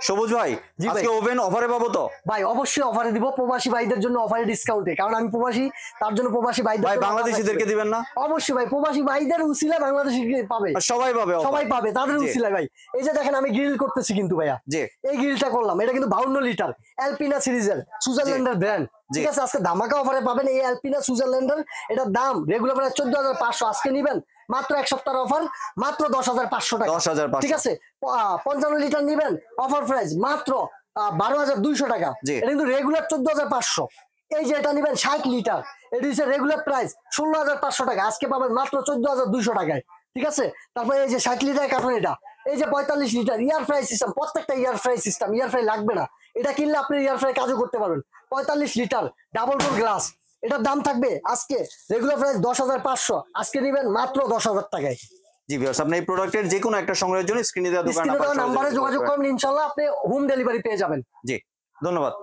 সবুজ ভাই আজকে ওভেন অফারে পাবো তো? ভাই অবশ্যই অফারে দিব, প্রবাসী ভাইদের জন্য অফারে ডিসকাউন্টে, কারণ আমি প্রবাসী, তার জন্য প্রবাসী ভাইদের ভাই বাংলাদেশিদেরকে দিবেন না? অবশ্যই ভাই, প্রবাসী ভাইদের উসিলা বাংলাদেশি পাবে, সবাই পাবে, সবাই পাবে, তাদের উসিলায় ভাই। এই যে দেখেন আমি গ্রিল করতেছি কিন্তু ভাইয়া, এই গ্রিলটা করলাম, এটা কিন্তু 52 লিটার অ্যালপিনা সিরিজের সুইজারল্যান্ডের ব্র্যান্ড, ঠিক আছে? আজকে ধামাকা অফারে পাবেন এই অ্যালপিনা সুইজারল্যান্ডের, এটার দাম রেগুলার প্রাইস 14,500, আজকে নিবেন মাত্র এক সপ্তাহের অফার মাত্র 10,500 টাকা, 10,500, ঠিক আছে? 55 লিটার নিবেন অফার প্রাইস মাত্র 12,200 টাকা, এটা কিন্তু রেগুলার 14,500। এই যে এটা নিবেন 60 লিটার, এটা হচ্ছে রেগুলার প্রাইস 16,500 টাকা, আজকে পাবেন মাত্র 14,200 টাকায়, ঠিক আছে? তারপরে এই যে 60 লিটার কার্টন, এটা এই যে 45 লিটার ইয়ার ফ্রাই সিস্টেম, প্রত্যেকটা ইয়ার ফ্রাই সিস্টেম, ইয়ার ফ্রাই লাগবে না, এটা কিনলে আপনি ইয়ার ফ্রাই কাজও করতে পারবেন। 45 লিটার ডাবল ডোর গ্লাস, এটার দাম থাকবে আজকে রেগুলার প্রাইস 10,500, আজকে নিবেন মাত্র 10,000 টাকায়। জি ভিউয়ার্স, আপনি এই প্রোডাক্টের যে কোনো একটা সংগ্রহের জন্য স্ক্রিনে দেওয়া দোকান নাম্বারে যোগাযোগ করুন, ইনশাআল্লাহ আপনি হোম ডেলিভারি পেয়ে যাবেন। জি ধন্যবাদ।